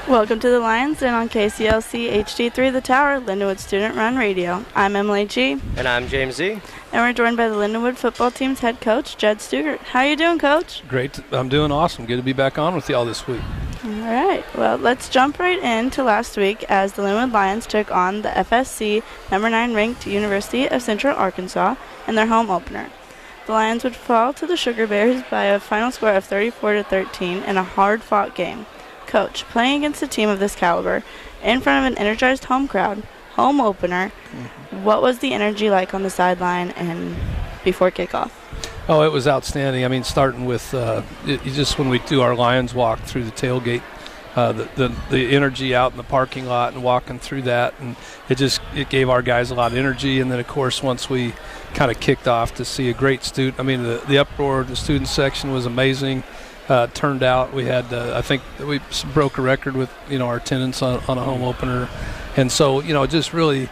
Welcome to the Lions Den on KCLC HD3 The Tower, Lindenwood Student Run Radio. I'm Emily G. And I'm James Z. And we're joined by the Lindenwood football team's head coach, Jed Stugart. How you doing, Coach? Great. I'm doing awesome. Good to be back on with y'all this week. All right. Well, let's jump right into last week as the Lindenwood Lions took on the FSC number 9 ranked University of Central Arkansas in their home opener. The Lions would fall to the Sugar Bears by a final score of 34-13 in a hard-fought game. Coach, playing against a team of this caliber in front of an energized home crowd, home opener, what was the energy like on the sideline and before kickoff? Oh, it was outstanding. I mean, starting with just when we do our Lions walk through the tailgate, the energy out in the parking lot and walking through that, and it gave our guys a lot of energy. And then, of course, once we kind of kicked off, to see a great student, I mean, the uproar, the student section was amazing. Turned out we had I think we broke a record with our attendance on a home opener, and so just really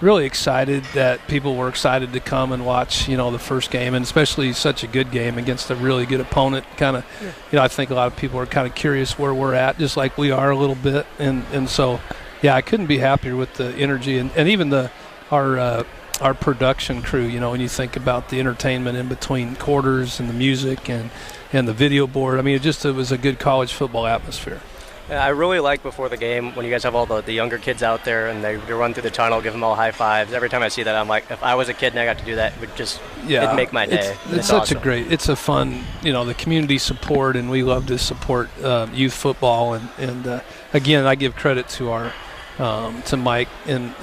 excited that people were excited to come and watch the first game, and especially such a good game against a really good opponent. Kind of I think a lot of people are kind of curious where we're at, just like we are a little bit, and so I couldn't be happier with the energy and even our production crew. When you think about the entertainment in between quarters and the music and the video board, I mean, it was a good college football atmosphere. Yeah, I really like before the game when you guys have all the younger kids out there and they run through the tunnel, give them all high fives. Every time I see that, I'm like, if I was a kid and I got to do that, it'd make my day. It's such awesome. It's a fun, the community support, and we love to support youth football. And again, I give credit to our to Mike and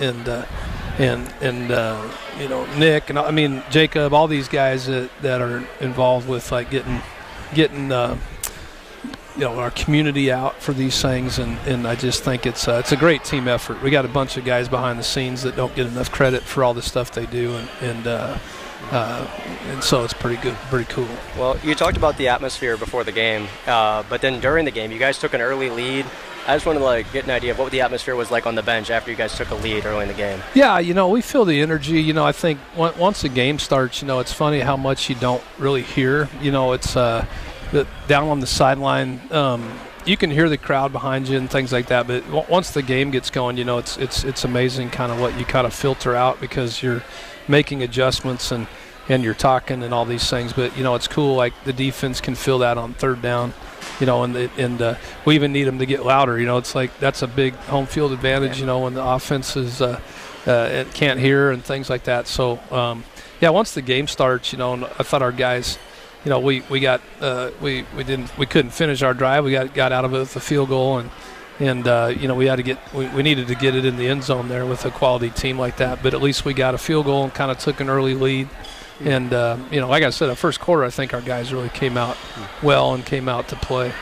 Nick, and I mean Jacob, all these guys that are involved with like getting our community out for these things, and I just think it's a great team effort. We got a bunch of guys behind the scenes that don't get enough credit for all the stuff they do, and so it's pretty good, pretty cool. Well, you talked about the atmosphere before the game, but then during the game, you guys took an early lead. I just wanted to get an idea of what the atmosphere was like on the bench after you guys took a lead early in the game. Yeah, we feel the energy. I think once the game starts, it's funny how much you don't really hear. It's down on the sideline, you can hear the crowd behind you and things like that. But once the game gets going, it's amazing kind of what you kind of filter out because you're making adjustments and you're talking and all these things. But it's cool. Like the defense can feel that on third down. And we even need them to get louder. It's like that's a big home field advantage. When the offense is it can't hear and things like that. So once the game starts, and I thought our guys, we couldn't finish our drive. We got out of it with a field goal, and we needed to get it in the end zone there with a quality team like that. But at least we got a field goal and kind of took an early lead. And, like I said, the first quarter, I think our guys really came out well and came out to play.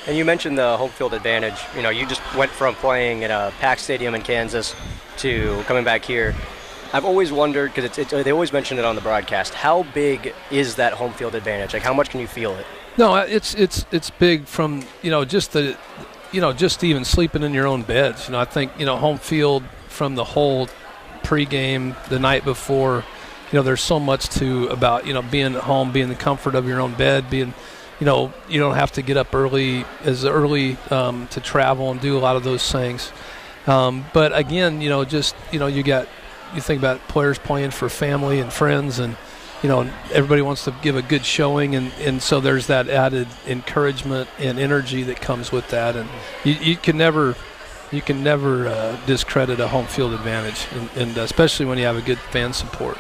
And you mentioned the home field advantage. You just went from playing at a packed stadium in Kansas to coming back here. I've always wondered, because they always mention it on the broadcast, how big is that home field advantage? Like, how much can you feel it? No, it's big from, just just even sleeping in your own beds. I think, home field from the whole pregame, the night before, there's so much about being at home, being in the comfort of your own bed, being, you don't have to get up early to travel and do a lot of those things. But again, you think about players playing for family and friends, and everybody wants to give a good showing, and so there's that added encouragement and energy that comes with that, and you can never discredit a home field advantage, and especially when you have a good fan support.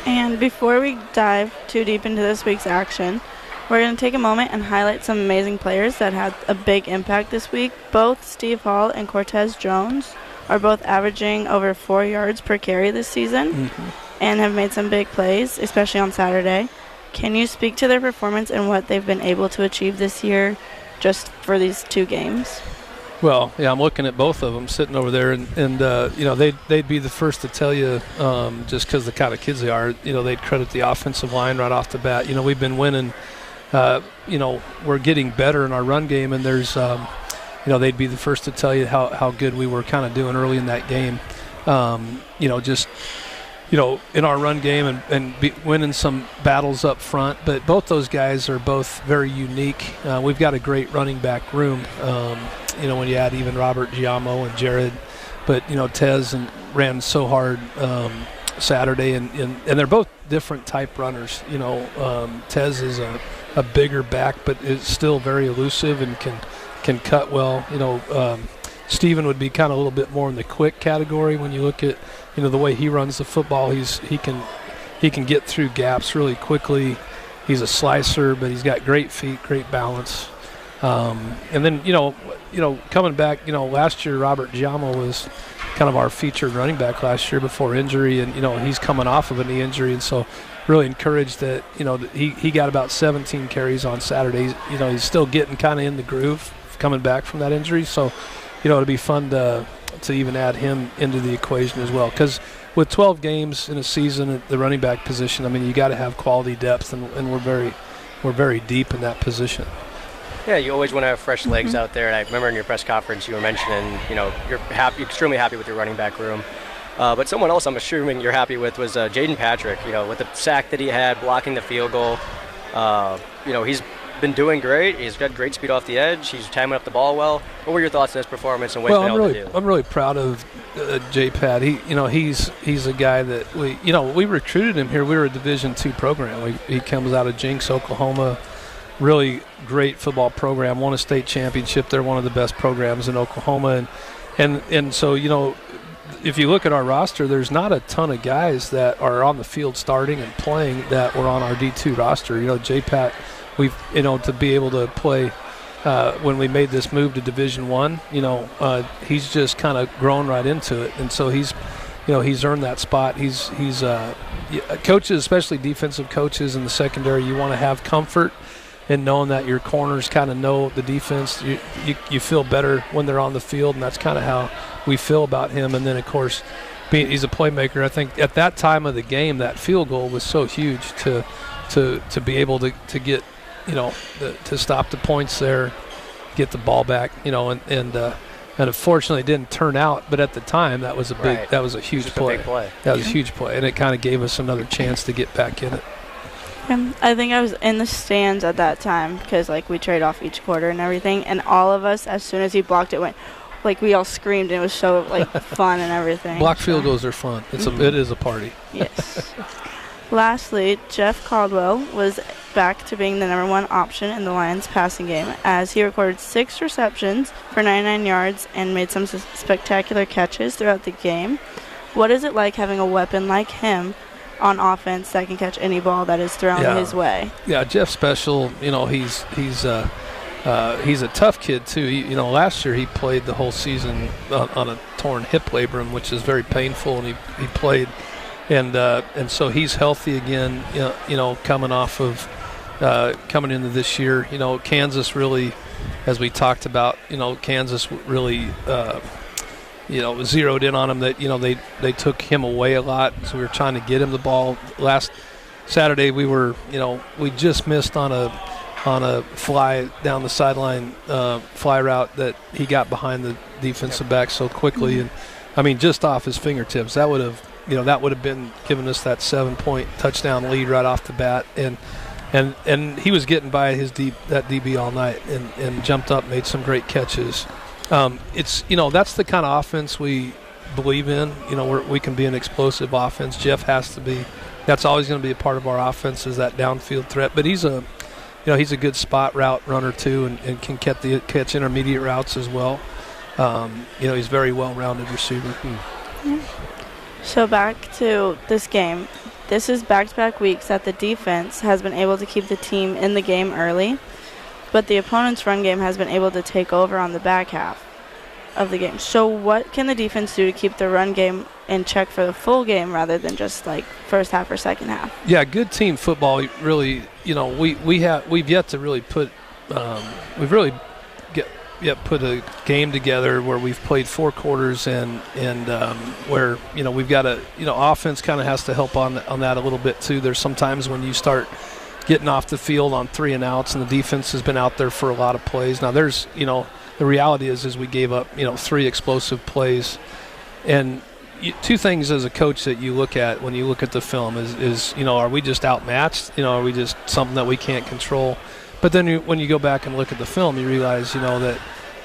And before we dive too deep into this week's action, we're going to take a moment and highlight some amazing players that had a big impact this week. Both Steve Hall and Cortez Jones are both averaging over 4 yards per carry this season and have made some big plays, especially on Saturday. Can you speak to their performance and what they've been able to achieve this year just for these 2 games? Well, yeah, I'm looking at both of them sitting over there, and they'd be the first to tell you, just because the kind of kids they are, they'd credit the offensive line right off the bat. We've been winning, we're getting better in our run game, and there's, they'd be the first to tell you how good we were kind of doing early in that game. Just in our run game and winning some battles up front. But both those guys are both very unique. We've got a great running back room, when you add even Robert Giammo and Jared. But, Tez ran so hard Saturday, and they're both different type runners. Tez is a bigger back, but is still very elusive and can cut well. Steven would be kind of a little bit more in the quick category when you look at the way he runs the football. He can get through gaps really quickly. He's a slicer, but he's got great feet, great balance. And then coming back, last year Robert Giammo was kind of our featured running back last year before injury, and he's coming off of a knee injury, and so really encouraged that he got about 17 carries on Saturday. He's still getting kind of in the groove coming back from that injury, so it'll be fun to even add him into the equation as well, because with 12 games in a season at the running back position, you got to have quality depth, and we're very deep in that position. Yeah, you always want to have fresh legs out there. And I remember in your press conference you were mentioning, you're extremely happy with your running back room. But someone else I'm assuming you're happy with was Jaden Patrick. With the sack that he had, blocking the field goal. He's been doing great. He's got great speed off the edge. He's timing up the ball well. What were your thoughts on his performance and what he's been able to do? I'm really proud of J-Pat. He's a guy that we recruited him here. We were a Division II program. He comes out of Jinx, Oklahoma. Really great football program. Won a state championship. They're one of the best programs in Oklahoma, and so if you look at our roster, there's not a ton of guys that are on the field starting and playing that were on our D2 roster. J-Pat, to be able to play when we made this move to Division I, he's just kind of grown right into it, and so he's earned that spot. He's coaches, especially defensive coaches in the secondary, you want to have comfort in knowing that your corners kind of know the defense. You feel better when they're on the field, and that's kind of how we feel about him. And then, of course, he's a playmaker. I think at that time of the game, that field goal was so huge to be able to get, to stop the points there, get the ball back, and unfortunately it didn't turn out. But at the time, that was that was a huge play. That was a huge play, and it kind of gave us another chance to get back in it. I think I was in the stands at that time because, we trade off each quarter and everything, and all of us, as soon as he blocked it, went, we all screamed, and it was so, fun and everything. Block field goals are fun. It is a party. Yes. Lastly, Jeff Caldwell was back to being the number one option in the Lions passing game, as he recorded 6 receptions for 99 yards and made some spectacular catches throughout the game. What is it like having a weapon like him on offense that can catch any ball that is thrown his way? Yeah, Jeff's special. He's a tough kid too. Last year he played the whole season on a torn hip labrum, which is very painful, and he played, and so he's healthy again. Coming off of coming into this year. Kansas really, as we talked about, Kansas really. Zeroed in on him that, they took him away a lot, so we were trying to get him the ball. Last Saturday we just missed on a fly down the sideline fly route that he got behind the defensive back so quickly, and just off his fingertips. That would have been giving us that 7-point touchdown lead right off the bat, and he was getting by that DB all night and jumped up, made some great catches. It's that's the kind of offense we believe in. We can be an explosive offense. Jeff has to be. That's always going to be a part of our offense, is that downfield threat. But he's a good spot route runner too, and can catch intermediate routes as well. He's a very well-rounded receiver. Yeah. So back to this game. This is back-to-back weeks that the defense has been able to keep the team in the game early, but the opponent's run game has been able to take over on the back half of the game. So what can the defense do to keep the run game in check for the full game rather than just first half or second half? Yeah, good team football. Really, we've yet to really put put a game together where we've played 4 quarters and where we've got offense kind of has to help on that a little bit too. There's sometimes when you start getting off the field on 3 and outs, and the defense has been out there for a lot of plays. Now there's the reality is we gave up 3 explosive plays, and two things as a coach that you look at when you look at the film is are we just outmatched? Are we just something that we can't control? But then when you go back and look at the film, you realize, that,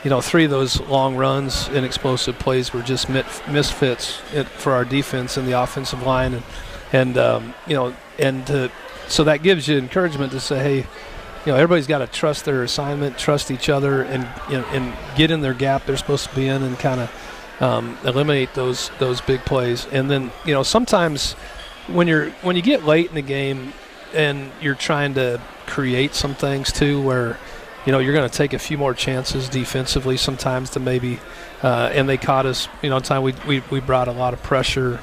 3 of those long runs and explosive plays were just misfits for our defense and the offensive line. So that gives you encouragement to say, hey, everybody's got to trust their assignment, trust each other, and get in their gap they're supposed to be in and kind of eliminate those big plays. And then, sometimes when you get late in the game and you're trying to create some things too where, you're going to take a few more chances defensively sometimes to maybe and they caught us, time we brought a lot of pressure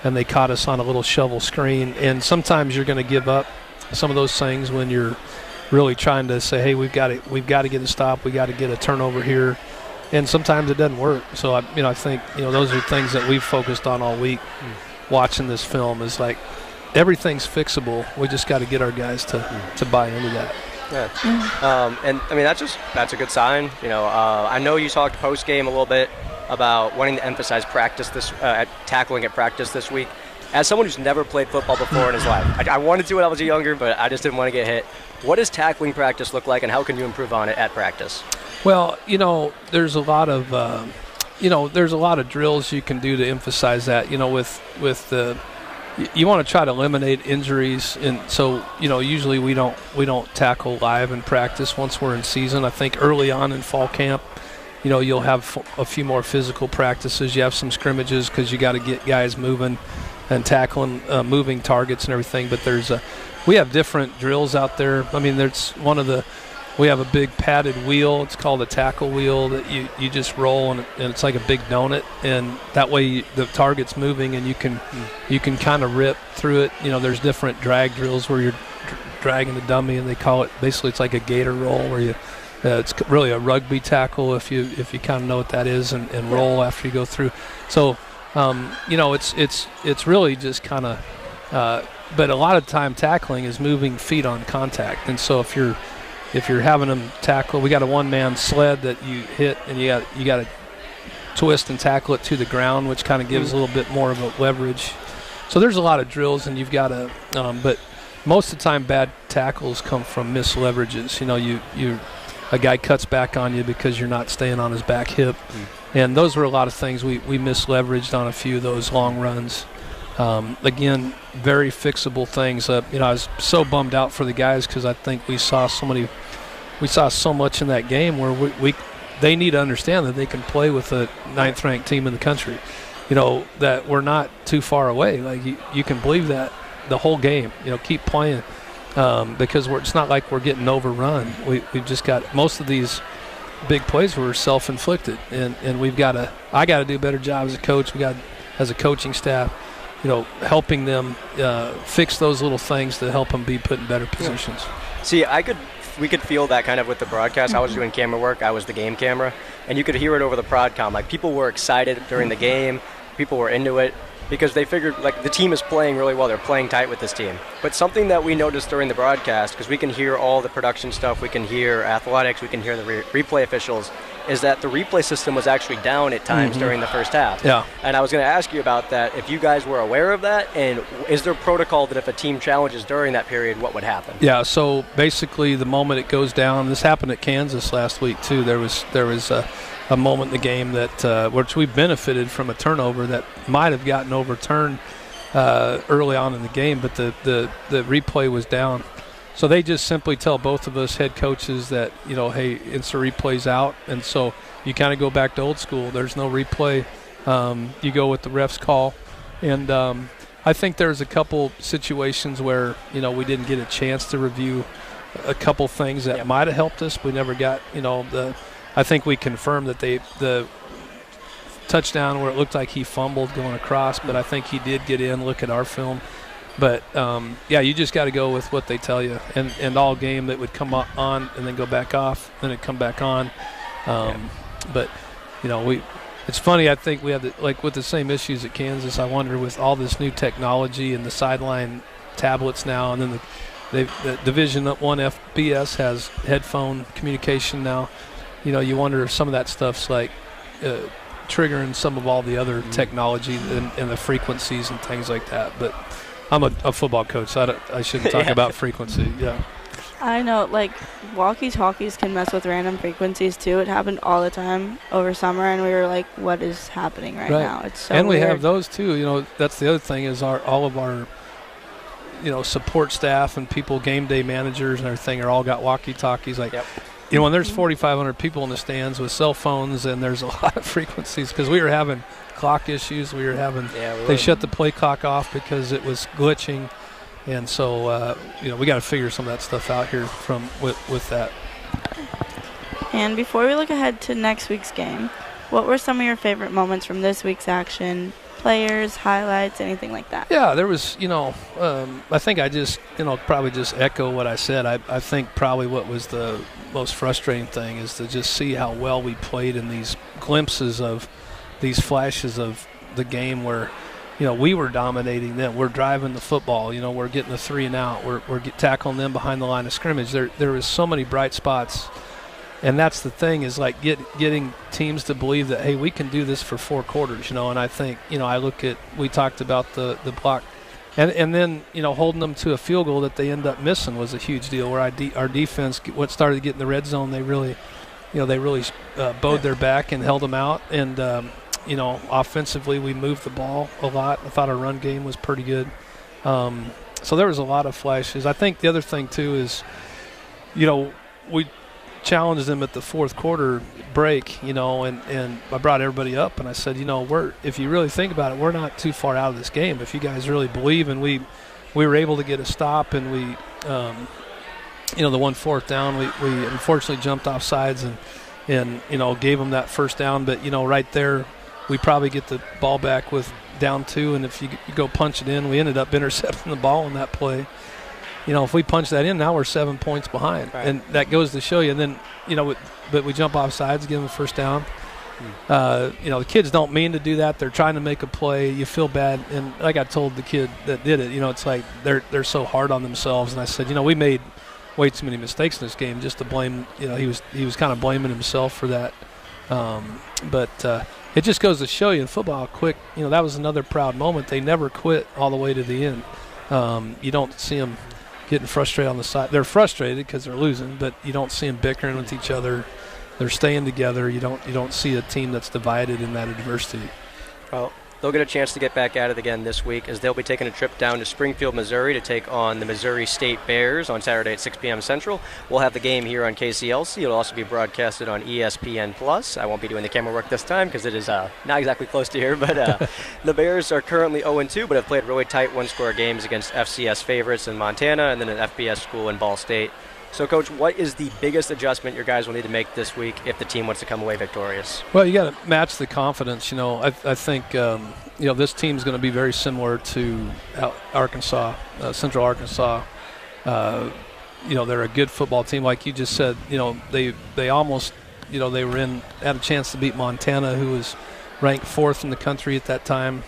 and they caught us on a little shovel screen. And sometimes you're going to give up some of those things when you're really trying to say, hey, we've got to get a stop, we got to get a turnover here. And sometimes it doesn't work. So, I think, those are things that we've focused on all week watching this film is like everything's fixable. We just got to get our guys to buy into that. Yeah. And, that's a good sign. I know you talked post-game a little bit about wanting to emphasize practice tackling at practice this week. As someone who's never played football before in his life, I wanted to when I was younger, but I just didn't want to get hit. What does tackling practice look like, and how can you improve on it at practice? Well, there's a lot of drills you can do to emphasize that. With the you want to try to eliminate injuries, and so usually we don't tackle live in practice once we're in season. I think early on in fall camp, you'll have a few more physical practices. You have some scrimmages because you got to get guys moving and tackling moving targets and everything. But we have different drills out there. We have a big padded wheel. It's called a tackle wheel that you just roll, and it's like a big donut. And that way the target's moving, and you can kind of rip through it. There's different drag drills where you're dragging the dummy, and they call it basically it's like a gator roll where it's really a rugby tackle if you kind of know what that is, and roll after you go through. So it's really just kind of. But a lot of time tackling is moving feet on contact, and so if you're having them tackle, we got a one-man sled that you hit, and you got to twist and tackle it to the ground, which kind of gives a little bit more of a leverage. So there's a lot of drills, and you've got to. But most of the time, bad tackles come from misleverages. A guy cuts back on you because you're not staying on his back hip, and those were a lot of things we misleveraged on a few of those long runs. Again, very fixable things. I was so bummed out for the guys because I think we saw so much in that game where they need to understand that they can play with the 9th-ranked team in the country. That we're not too far away. Like you can believe that the whole game. Keep playing because it's not like we're getting overrun. We've just got most of these big plays were self-inflicted, and I got to do a better job as a coach. We got as a coaching staff. Helping them fix those little things to help them be put in better positions. Yeah. See, we could feel that kind of with the broadcast. I was doing camera work. I was the game camera. And you could hear it over the ProdCom. Like, people were excited during the game. People were into it because they figured, like, the team is playing really well. They're playing tight with this team. But something that we noticed during the broadcast, because we can hear all the production stuff, we can hear athletics, we can hear the replay officials, is that the replay system was actually down at times during the first half. Yeah. And I was going to ask you about that, if you guys were aware of that, and is there protocol that if a team challenges during that period, what would happen? Yeah, so basically the moment it goes down, this happened at Kansas last week too. There was a moment in the game that which we benefited from a turnover that might have gotten overturned early on in the game, but the replay was down. So they just simply tell both of us head coaches that, hey, instant replay's out. And so you kind of go back to old school. There's no replay. You go with the ref's call. And I think there's a couple situations where, we didn't get a chance to review a couple things that might have helped us. We never got, I think we confirmed that the touchdown where it looked like he fumbled going across, but I think he did get in, look at our film. But, you just got to go with what they tell you. And all game that would come on and then go back off, then it'd come back on. But, it's funny, I think we have, with the same issues at Kansas, I wonder with all this new technology and the sideline tablets now, and then the Division 1 FBS has headphone communication now. You wonder if some of that stuff's triggering some of all the other technology and the frequencies and things like that. But I'm a football coach, so I shouldn't talk about frequency. Yeah. I know, like, walkie-talkies can mess with random frequencies, too. It happened all the time over summer, and we were like, what is happening right now? It's so And we weird. have those, too. You know, that's the other thing is all of our, you know, support staff and people, game day managers and everything are all got walkie-talkies. Like, you know, when there's 4,500 people in the stands with cell phones and there's a lot of frequencies, because we were having clock issues. We were having they shut the play clock off because it was glitching. And so, you know, we got to figure some of that stuff out here with that. And before we look ahead to next week's game, what were some of your favorite moments from this week's action? Players, highlights, anything like that? Yeah, there was, you know, I think I just, you know, probably just echo what I said. I think probably what was the most frustrating thing is to just see how well we played in these glimpses of these flashes of the game where, you know, we were dominating them. We're driving the football. You know, we're getting the 3 and out. We're tackling them behind the line of scrimmage. There was so many bright spots, and that's the thing is like getting teams to believe that, hey, we can do this for 4 quarters. You know, and I think, you know, I look at we talked about the block, and then, you know, holding them to a field goal that they end up missing was a huge deal. Where our defense started getting the red zone, they really bowed their back and held them out. And you know, offensively, we moved the ball a lot. I thought our run game was pretty good. So there was a lot of flashes. I think the other thing, too, is, you know, we challenged them at the fourth quarter break, you know, and I brought everybody up and I said, you know, if you really think about it, we're not too far out of this game. If you guys really believe, and we were able to get a stop, and we, you know, the 1 4th down, we unfortunately jumped off sides and, you know, gave them that first down. But, you know, right there, we probably get the ball back with down 2, and if you go punch it in, we ended up intercepting the ball in that play. You know, if we punch that in, now we're 7 points behind. Right. And that goes to show you. And then, you know, but we jump off sides, give them a first down. You know, the kids don't mean to do that. They're trying to make a play. You feel bad. And like I told the kid that did it, you know, it's like they're so hard on themselves. And I said, you know, we made way too many mistakes in this game just to blame. You know, he was kind of blaming himself for that. But it just goes to show you in football how quick, you know, that was another proud moment. They never quit all the way to the end. You don't see them getting frustrated on the side. They're frustrated because they're losing, but you don't see them bickering with each other. They're staying together. You don't see a team that's divided in that adversity. Well, they'll get a chance to get back at it again this week as they'll be taking a trip down to Springfield, Missouri to take on the Missouri State Bears on Saturday at 6 p.m. Central. We'll have the game here on KCLC. It'll also be broadcasted on ESPN+. I won't be doing the camera work this time because it is not exactly close to here, but the Bears are currently 0-2 but have played really tight one-score games against FCS favorites in Montana and then an FBS school in Ball State. So, Coach, what is the biggest adjustment your guys will need to make this week if the team wants to come away victorious? Well, you got to match the confidence. You know, I think, you know, this team's going to be very similar to Arkansas, Central Arkansas. You know, they're a good football team. Like you just said, you know, they almost, you know, had a chance to beat Montana, who was ranked 4th in the country at that time.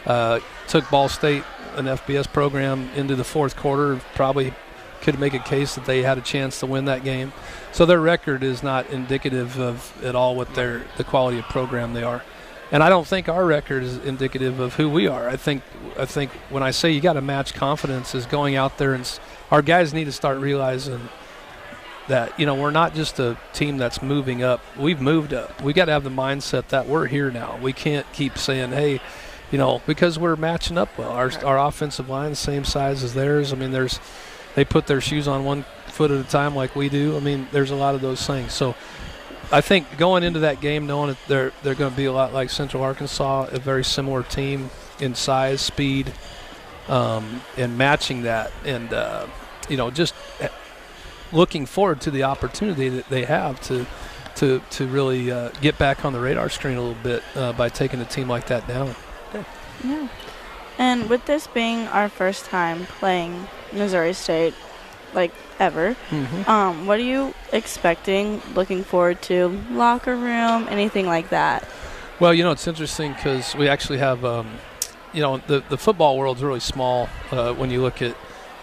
Took Ball State, an FBS program, into the 4th quarter, probably could make a case that they had a chance to win that game. So their record is not indicative of at all what the quality of program they are. And I don't think our record is indicative of who we are. I think when I say you got to match confidence is going out there, and our guys need to start realizing that, you know, we're not just a team that's moving up. We've moved up. We got to have the mindset that we're here now. We can't keep saying, hey, you know, because we're matching up well. Our offensive line is the same size as theirs. I mean, they put their shoes on 1 foot at a time like we do. I mean, there's a lot of those things. So I think going into that game knowing that they're going to be a lot like Central Arkansas, a very similar team in size, speed, and matching that. And, you know, just looking forward to the opportunity that they have to really get back on the radar screen a little bit by taking a team like that down. Yeah. And with this being our first time playing Missouri State, like, ever, what are you expecting, looking forward to, locker room, anything like that? Well, you know, it's interesting because we actually have, you know, the football world's really small when you look at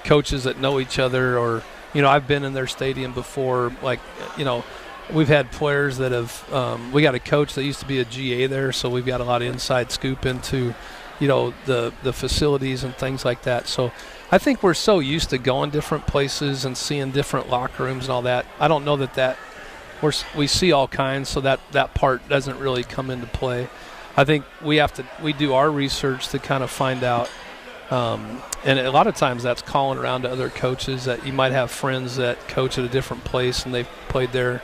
coaches that know each other, or, you know, I've been in their stadium before, like, you know, we've had players that have we got a coach that used to be a GA there, so we've got a lot of inside scoop into the facilities and things like that. So I think we're so used to going different places and seeing different locker rooms and all that. I don't know that we see all kinds, so that part doesn't really come into play. I think we do our research to kind of find out, and a lot of times that's calling around to other coaches that you might have friends that coach at a different place and they've played there.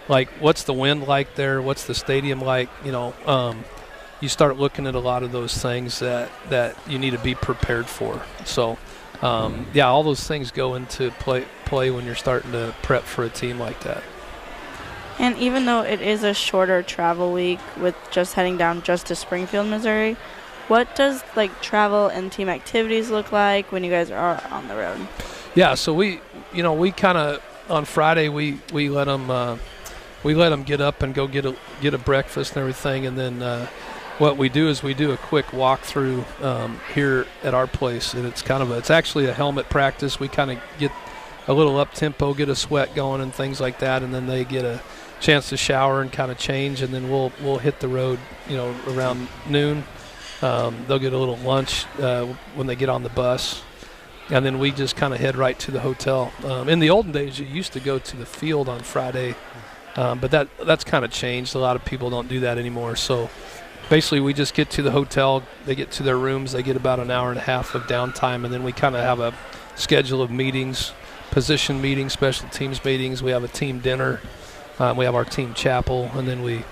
Like, what's the wind like there? What's the stadium like? You start looking at a lot of those things that you need to be prepared for. So, all those things go into play when you're starting to prep for a team like that. And even though it is a shorter travel week with just heading down just to Springfield, Missouri, what does travel and team activities look like when you guys are on the road? Yeah, so we kind of on Friday we let them get up and go get a breakfast and everything, and then what we do is we do a quick walkthrough here at our place, and it's actually a helmet practice. We kind of get a little up tempo, get a sweat going and things like that, and then they get a chance to shower and kind of change, and then we'll hit the road around noon. They'll get a little lunch when they get on the bus, and then we just kind of head right to the hotel. In the olden days, you used to go to the field on Friday, but that's kind of changed. A lot of people don't do that anymore. So basically we just get to the hotel, they get to their rooms, they get about an hour and a half of downtime, and then we kind of have a schedule of meetings, position meetings, special teams meetings. We have a team dinner. We have our team chapel, and then we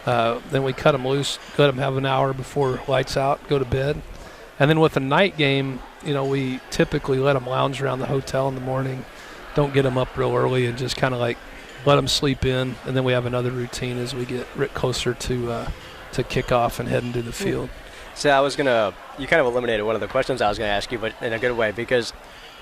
cut them loose, let them have an hour before lights out, go to bed. And then with a night game, we typically let them lounge around the hotel in the morning, don't get them up real early, and just kind of let them sleep in. And then we have another routine as we get closer to kickoff and head into the field. So you kind of eliminated one of the questions I was going to ask you, but in a good way, because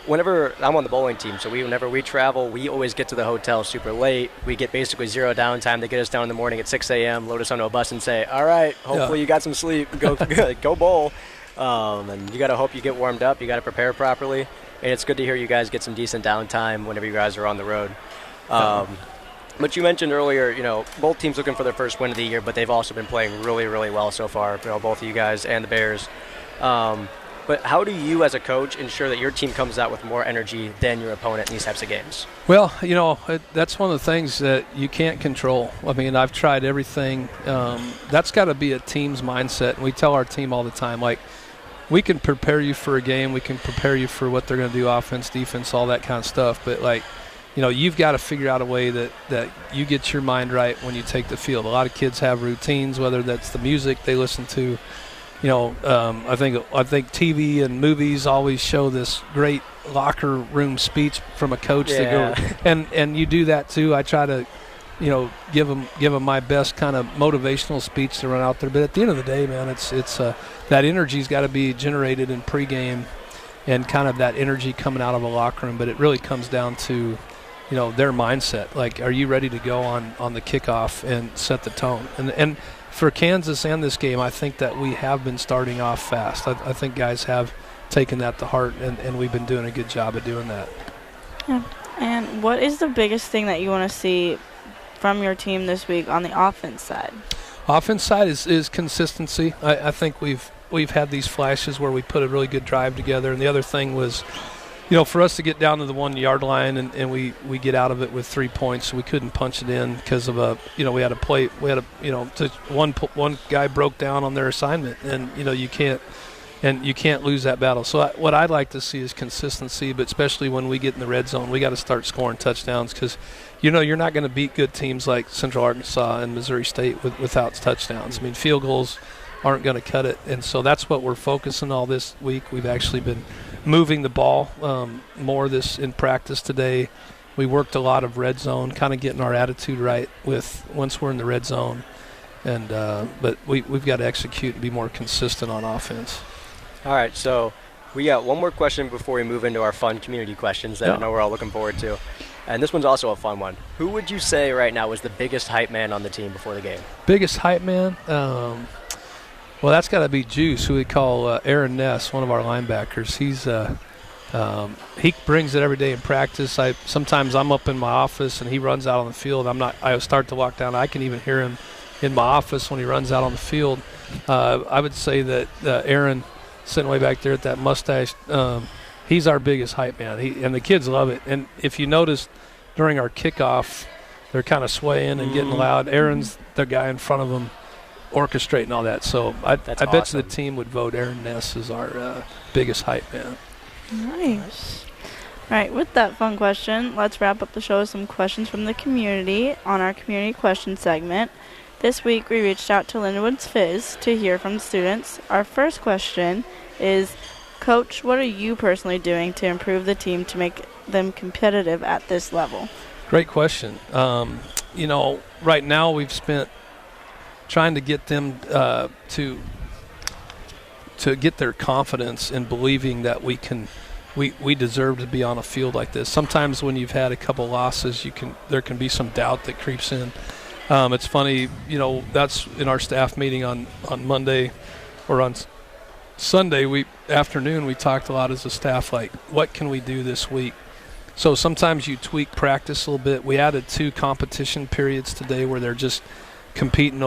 whenever I'm on the bowling team, so whenever we travel, we always get to the hotel super late. We get basically zero downtime. They get us down in the morning at 6 a.m., load us onto a bus and say, all right, hopefully you got some sleep, go bowl. And you got to hope you get warmed up. You got to prepare properly. And it's good to hear you guys get some decent downtime whenever you guys are on the road. But you mentioned earlier, both teams looking for their first win of the year, but they've also been playing really, really well so far, both of you guys and the Bears. But how do you as a coach ensure that your team comes out with more energy than your opponent in these types of games? Well, that's one of the things that you can't control. I mean, I've tried everything. That's got to be a team's mindset. And we tell our team all the time, we can prepare you for a game. We can prepare you for what they're going to do, offense, defense, all that kind of stuff. But, you've got to figure out a way that you get your mind right when you take the field. A lot of kids have routines, whether that's the music they listen to. I think TV and movies always show this great locker room speech from a coach to go, and you do that too. I try to, give them my best kind of motivational speech to run out there. But at the end of the day, man, it's that energy's got to be generated in pregame, and kind of that energy coming out of a locker room. But it really comes down to, their mindset. Are you ready to go on the kickoff and set the tone? And for Kansas and this game, I think that we have been starting off fast. I think guys have taken that to heart, and we've been doing a good job of doing that. Yeah. And what is the biggest thing that you want to see from your team this week on the offense side? Offense side is consistency. I think we've had these flashes where we put a really good drive together, and the other thing was, for us to get down to the 1 yard line and we get out of it with 3 points, we couldn't punch it in because of we had one guy broke down on their assignment, and you can't lose that battle. So what I'd like to see is consistency, but especially when we get in the red zone, we got to start scoring touchdowns, because you're not going to beat good teams like Central Arkansas and Missouri State without touchdowns. I mean, field goals aren't going to cut it, and so that's what we're focusing all this week. We've actually been moving the ball more in practice today. We worked a lot of red zone, kind of getting our attitude right once we're in the red zone, and but we've got to execute and be more consistent on offense. All right, so we got one more question before we move into our fun community questions that I know we're all looking forward to. And this one's also a fun one. Who would you say right now was the biggest hype man on the team before the game? Biggest hype man? Well, that's got to be Juice, who we call Aaron Ness, one of our linebackers. He brings it every day in practice. Sometimes I'm up in my office and he runs out on the field. I start to walk down. I can even hear him in my office when he runs out on the field. I would say that Aaron, sitting way back there at that mustache, he's our biggest hype man. And the kids love it. And if you notice during our kickoff, they're kind of swaying and getting loud. Aaron's the guy in front of them orchestrating all that. So I bet you the team would vote Aaron Ness as our biggest hype man. Nice. All right, with that fun question, let's wrap up the show with some questions from the community on our community question segment. This week, we reached out to Lindenwood's Fizz to hear from the students. Our first question is, Coach, what are you personally doing to improve the team to make them competitive at this level? Great question. Right now we've spent trying to get them to get their confidence in believing that we deserve to be on a field like this. Sometimes when you've had a couple losses, there can be some doubt that creeps in. It's funny, that's in our staff meeting on Monday or on Sunday afternoon. We talked a lot as a staff, like, what can we do this week? So sometimes you tweak practice a little bit. We added 2 competition periods today where they're just competing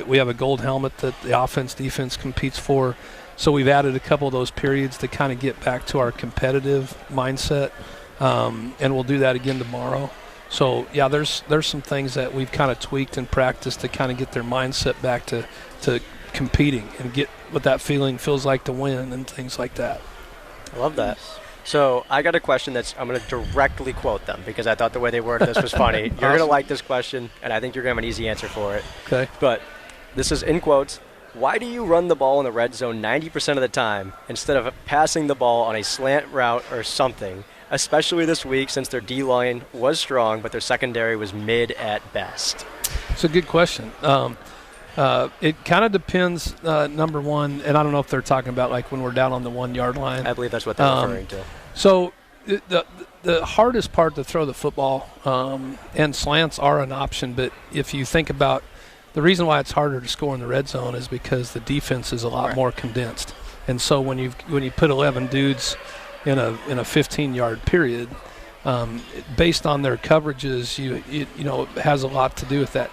we have a gold helmet that the offense defense competes for. So we've added a couple of those periods to kind of get back to our competitive mindset, and we'll do that again tomorrow. So yeah, there's some things that we've kind of tweaked in practice to kind of get their mindset back to competing and get what that feeling feels like to win and things like that. I love that. So I got a question I'm going to directly quote them because I thought the way they worded this was funny. You're going to like this question, and I think you're going to have an easy answer for it. Okay. But this is in quotes. Why do you run the ball in the red zone 90% of the time instead of passing the ball on a slant route or something, especially this week since their D-line was strong but their secondary was mid at best? It's a good question. It kind of depends, number one, and I don't know if they're talking about like when we're down on the 1 yard line. I believe that's what they're referring to. So the hardest part to throw the football, and slants are an option, but if you think about the reason why it's harder to score in the red zone is because the defense is a lot more condensed. And so when you put 11 dudes in a 15-yard period, based on their coverages, it has a lot to do with that.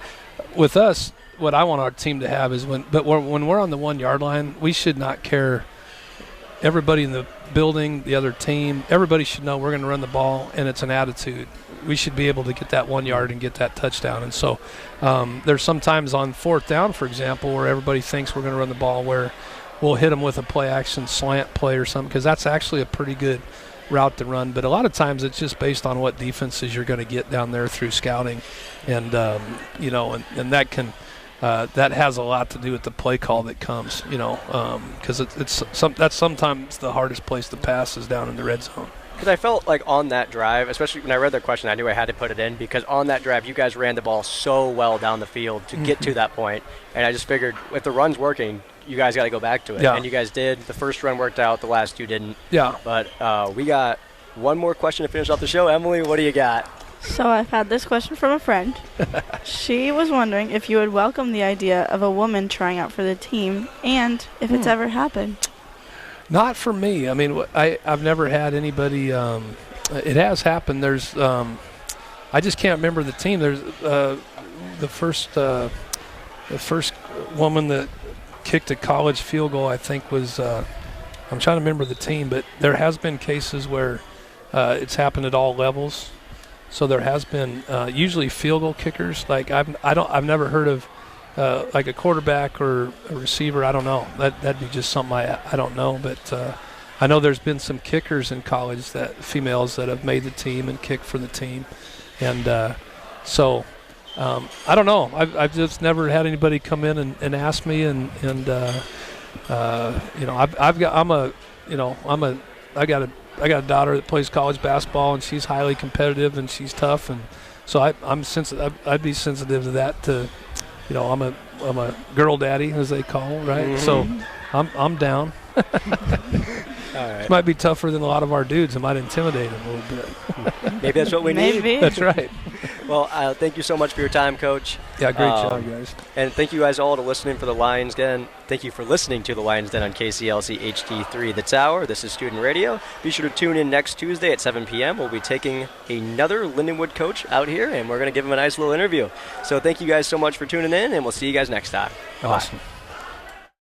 With us, what I want our team to have is when we're on the 1 yard line, we should not care. Everybody in the building, the other team, everybody should know we're going to run the ball, and it's an attitude. We should be able to get that 1 yard and get that touchdown. And so there's sometimes on 4th down, for example, where everybody thinks we're going to run the ball, where we'll hit them with a play-action slant play or something, because that's actually a pretty good route to run. But a lot of times it's just based on what defenses you're going to get down there through scouting. And, and that can that has a lot to do with the play call that comes, because that's sometimes the hardest place to pass is down in the red zone. Because I felt like on that drive, especially when I read their question, I knew I had to put it in because on that drive, you guys ran the ball so well down the field to get to that point. And I just figured if the run's working, you guys got to go back to it. Yeah. And you guys did. The first run worked out. The last 2 didn't. Yeah. But we got one more question to finish off the show. Emily, what do you got? So I've had this question from a friend. She was wondering if you would welcome the idea of a woman trying out for the team and if it's ever happened. Not for me. I mean, I've never had anybody. It has happened. There's, I just can't remember the team. There's the first woman that kicked a college field goal, I think, was. I'm trying to remember the team, but there has been cases where it's happened at all levels. So there has been usually field goal kickers. Like I've never heard of. Like a quarterback or a receiver, I don't know. That'd be just something I don't know. But I know there's been some kickers in college, females that have made the team and kicked for the team, and so I don't know. I've just never had anybody come in and ask me, and I got a daughter that plays college basketball, and she's highly competitive and she's tough, and so I'm sensitive. I'd be sensitive to that. I'm a girl daddy, as they call it, right? Mm-hmm. So I'm down. All right. It might be tougher than a lot of our dudes. It might intimidate them a little bit. Maybe that's what we need. Maybe. That's right. Well, thank you so much for your time, Coach. Yeah, great job, guys. And thank you guys all to listening for the Lions Den. Thank you for listening to the Lions Den on KCLC HD3 The Tower. This is Student Radio. Be sure to tune in next Tuesday at 7 p.m. We'll be taking another Lindenwood coach out here, and we're going to give him a nice little interview. So thank you guys so much for tuning in, and we'll see you guys next time. Awesome. Bye.